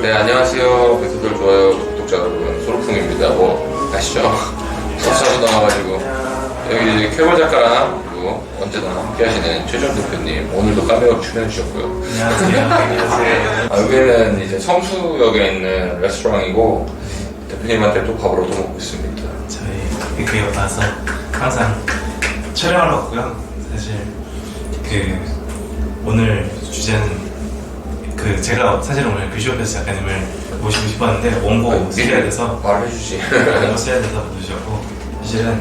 네, 안녕하세요. 배트돌 좋아요 구독자 여러분, 소르풍입니다. 뭐 아시죠? 서사도 나와가지고 여기 이제 쾌걸 작가랑 그리고 언제나 함께하시는 최정 대표님 오늘도 카메라 출연해 주셨고요. 안녕하세요. 여기는 이제 성수역에 있는 레스토랑이고 대표님한테 또 밥을 얻어먹고 있습니다. 저희 그 와서 항상 촬영하러 왔고요. 사실 오늘 주제는 제가 사실 오늘 뷰쇼패스 작가님을 모시고 싶었는데 원고 써야 돼서 말을 해주지. 원고 써야 돼서 모시셨고, 사실은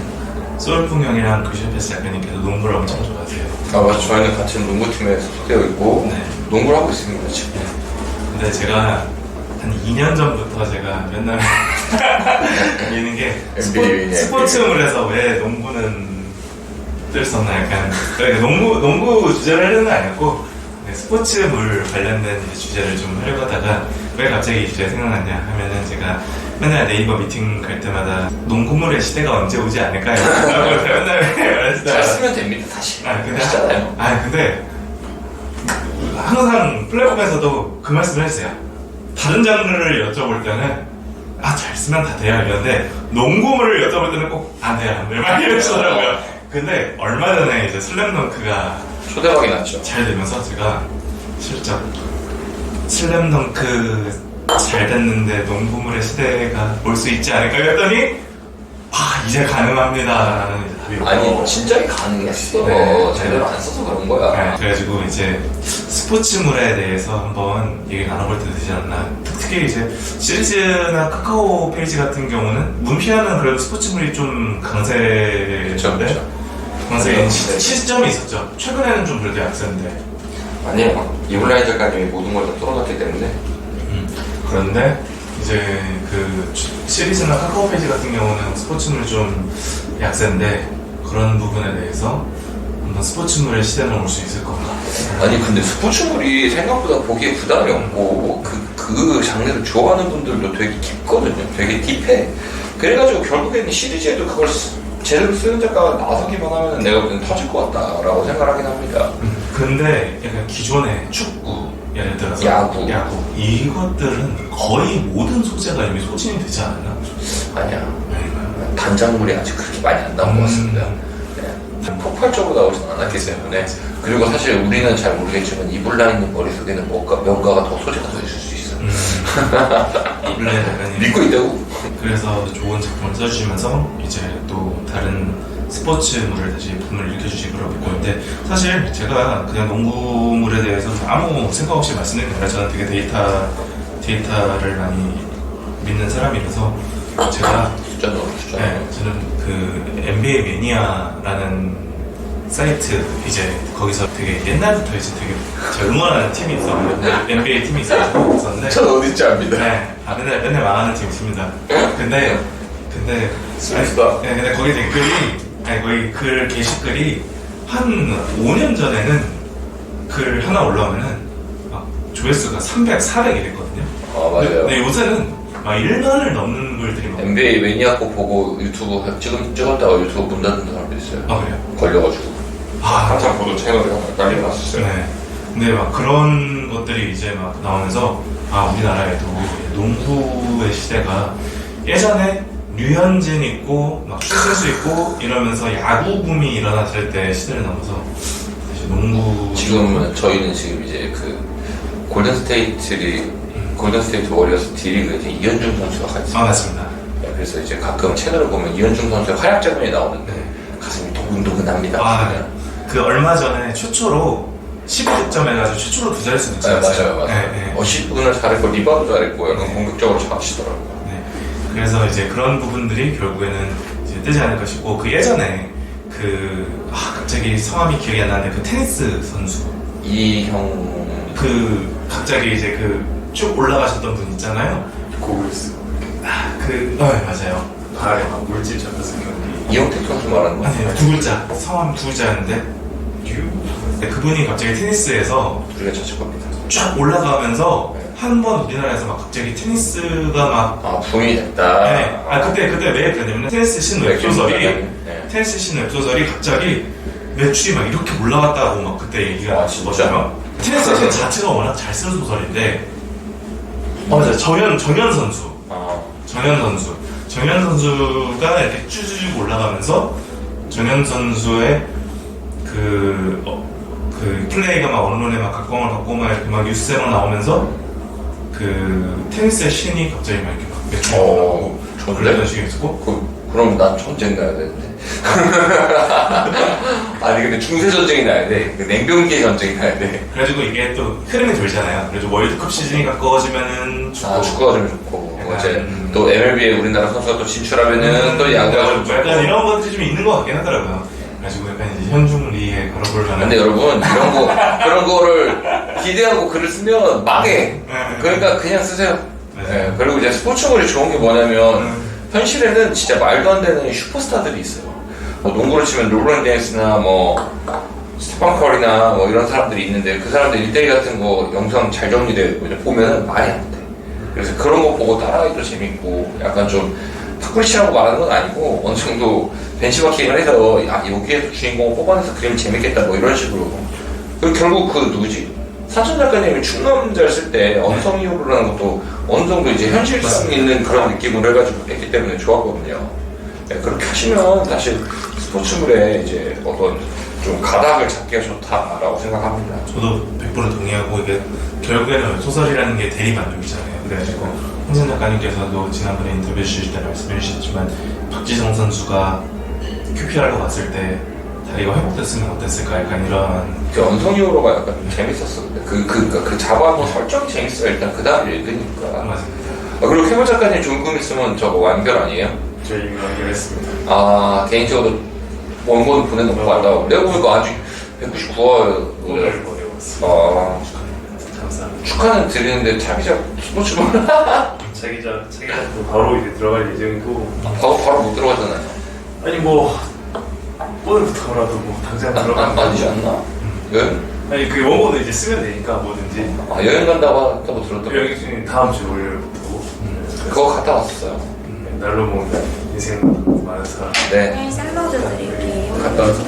소울풍 형이랑 뷰쇼패스 작가님께서 농구를 엄청 좋아하세요. 아 맞아, 저희는 같은 농구팀에 소속되어 있고 네. 농구를 하고 있습니다 지금. 근데 제가 한 2년 전부터 제가 맨날 미는 게 스포츠물에서 왜 농구는 뜰 수 없나, 약간 그러니까 농구 주제를 하려는 건 아니었고 스포츠물 관련된 주제를 좀 하려고 하다가 왜 갑자기 이 주제 생각났냐 하면은, 제가 맨날 네이버 미팅 갈 때마다 농구물의 시대가 언제 오지 않을까요? 라고 맨날 말했어요. 잘 쓰면 됩니다 사실. 근데 항상 플랫폼에서도 그 말씀을 했어요. 다른 장르를 여쭤볼 때는 잘 쓰면 다 돼요 이러는데, 농구물을 여쭤볼 때는 꼭 안 돼요 안 돼요 막 이러시더라고요. 근데 얼마 전에 이제 슬램덩크가 초대박이 났죠. 잘 되면서 제가 실적 슬램덩크 잘 됐는데 농구물의 시대가 올 수 있지 않을까 했더니 이제 가능합니다 라는 답이 오고. 아니 진작에 가능했어. 네. 제대로 안 써서 그런 거야. 네, 그래가지고 이제 스포츠물에 대해서 한번 얘기 나눠볼 때 되지 않나. 특히 이제 시리즈나 카카오 페이지 같은 경우는 문피아는 그래도 스포츠물이 좀 강세인데, 강세인 시점이 있었죠. 최근에는 좀 그래도 약세인데. 아니에요. 이블라인 작가님이 모든 걸 다 뚫어놨기 때문에. 그런데 이제 시리즈나 카카오 페이지 같은 경우는 스포츠물 좀 약세인데, 그런 부분에 대해서 한번 스포츠물의 시대는 올 수 있을 건가. 아니 근데 스포츠물이 생각보다 보기에 부담이 없고 그 장르를 좋아하는 분들도 되게 깊거든요. 되게 딥해. 그래가지고 결국에는 시리즈에도 그걸 제대로 쓰는 작가가 나서기만 하면 내가 보기엔 터질 것 같다라고 생각하긴 합니다. 근데 약간 기존의 축구, 예를 들어서 야구 이것들은 거의 모든 소재가 이미 소진이 되지 않았나? 아니야. 아닌가요? 단장물이 아직 그렇게 많이 안 나온 것 같습니다. 네. 폭발적으로 나오진 않았기 때문에. 그리고 사실 우리는 잘 모르겠지만 이블라인님 머릿속에는 뭔가가 더 소재가 더 있을 수 있어. 이블라인 작가님 믿고 있다고? 그래서 좋은 작품을 써주시면서 이제 또 다른 스포츠물을 다시 붐을 일으켜주시고 그러고 있는데, 사실 제가 그냥 농구물에 대해서 아무 생각 없이 말씀드린 게 아니라 저는 되게 데이터를 많이 믿는 사람이라서, 제가 저는 그 NBA 매니아라는 사이트, 이제 거기서 되게 옛날부터 이제 되게 제가 응원하는 팀이 있었는데, NBA 팀이 있었는데 전 어딘지 압니다. 네, 맨날 망하는 팀이 있습니다. 근데 슬프다. 네, 근데 거기 거기 글 게시글이 한 5년 전에는 글 하나 올라오면은 막 조회수가 300, 400이 됐거든요. 맞아요. 근데 요새는 막 1만을 넘는 글들이 많아요. NBA 매니아 거 보고 유튜브 찍었다가 유튜브 문 닫는 사람도 있어요. 그래요? 걸려가지고. 항상 보던 채널이 난리가 났었어요. 네. 근데 막 그런 것들이 이제 막 나오면서 우리나라에도 농구의 시대가, 예전에 류현진 있고 막 추신수 있고 이러면서 야구 붐이 일어났을 때 시대를 넘어서 사실 농구, 저희는 지금 이제 골든스테이트 워리어스 D리그에 이제 이현중 선수가 같이 있습니다. 맞습니다. 네, 그래서 이제 가끔 채널을 보면 이현중 선수의 활약 장면이 나오는데 가슴이 도근도근합니다. 얼마 전에 최초로 12득점 해가지고 최초로 두 자릿수 득점했어요. 맞아요. 네. 어시스트를 잘했고 리바우도 잘했고 약간 공격적으로 잘하시더라고요. 네. 그래서 이제 그런 부분들이 결국에는 이제 뜨지 않을까 싶고, 그 예전에 갑자기 성함이 기억이 안 나는데 그 테니스 선수 이형 갑자기 이제 쭉 올라가셨던 분 있잖아요. 고글스 맞아요. 발에 막 물질 잡혀서 경기. 이영택 선수 말하는 거 아니요, 두 글자, 성함 두 글자였는데 그분이 갑자기 테니스에서 우리가 찾을 겁니다. 쫙 올라가면서 한 번 우리나라에서 막 갑자기 테니스가 막 붐이 됐다. 네. 그때 왜 그랬냐면 테니스 신 웹소설이 갑자기 매출이 막 이렇게 올라갔다고 막 그때 얘기가 진짜? 테니스 신 자체가 워낙 잘 쓰는 소설인데 맞아요. 정현 선수. 아, 정현 선수가 이렇게 쭈쭈 올라가면서 정현 선수의 그 플레이가 막 언론에 막 각광을 받고 막 이렇게 막 뉴스에 막 나오면서 그 테니스의 신이 갑자기 막 이렇게 막 매출 나오고 좋은데? 그런 식이 있었고 그럼 난 전쟁 나야 되는데. 아니, 근데 중세전쟁이 나야 돼. 그 냉병기의 전쟁이 나야 돼. 그래가지고 이게 또 흐름이 돌잖아요. 그래서 월드컵 시즌이 가까워지면은 축구가 좀 좋고. 약간, 이제 또 MLB에 우리나라 선수가 또 진출하면은 또 야구가 좀 좋고. 약간 이런 것들이 좀 있는 것 같긴 하더라고요. 그래가지고 약간 이제 현중리에 걸어보려는. 근데 여러분, 그런 거를 기대하고 글을 쓰면 망해. 그러니까 그냥 쓰세요. 네, 그리고 이제 스포츠물이 좋은 게 뭐냐면, 현실에는 진짜 말도 안 되는 슈퍼스타들이 있어요. 뭐 농구를 치면 르브론 제임스나 뭐 스테판 커리나 뭐 이런 사람들이 있는데 그 사람들 1대1 같은 거 영상 잘 정리되어 있고 보면은 말이 안 돼. 그래서 그런 거 보고 따라하기도 재밌고 약간 좀 탁구리치라고 말하는 건 아니고 어느 정도 벤치마킹을 해서 야 여기에서 주인공을 뽑아내서 그리면 재밌겠다 뭐 이런 식으로. 그리고 결국 그 누구지? 사천 작가님이 충남자를 쓸 때 언성이호로라는 것도 어느 정도 이제 현실성 있는 그런 느낌으로 해가지고 했기 때문에 좋았거든요. 네, 그렇게 하시면 사실 스포츠물에 이제 어떤 좀 가닥을 잡기가 좋다라고 생각합니다. 저도 100% 동의하고 이게 결국에는 소설이라는 게 대리 만족이잖아요. 그래가지고 홍선 작가님께서도 지난번에 인터뷰 주실 때 말씀해 주셨지만 박지성 선수가 QPR로 갔을 때 다리가 회복됐으면 어땠을까 약간 이런 그 언성이호로가 약간 재밌었어. 근데 그 잡아놓은 설정이 재밌어요. 일단 그 다음에 읽으니까. 맞습니다. 그리고 캐모 작가님 좋은 금 있으면 저거 완결 아니에요? 저희 이미 완결했습니다. 아 개인적으로 원고는 보내놓고 말라고. 내가 보니까 아직 199화 오늘 보내왔습니다. 아 감사합니다. 축하는 드리는데 자기작 스포츠물 자기작도 바로 이제 들어갈 예정이고 바로 못 들어가잖아요. 아니 뭐 오늘부터라도 뭐 당장 들어가는 거 아니지 않나? 여행? 아니 그 원고는 이제 쓰면 되니까 뭐든지 아 여행 간다고 한다고 들었던 여기 중에 다음 주 월요일부터 그거 갔다 왔었어요. 날로 먹는 인생 많은 사람 네 네, 샐러드 드릴게요. 갔다 왔어요.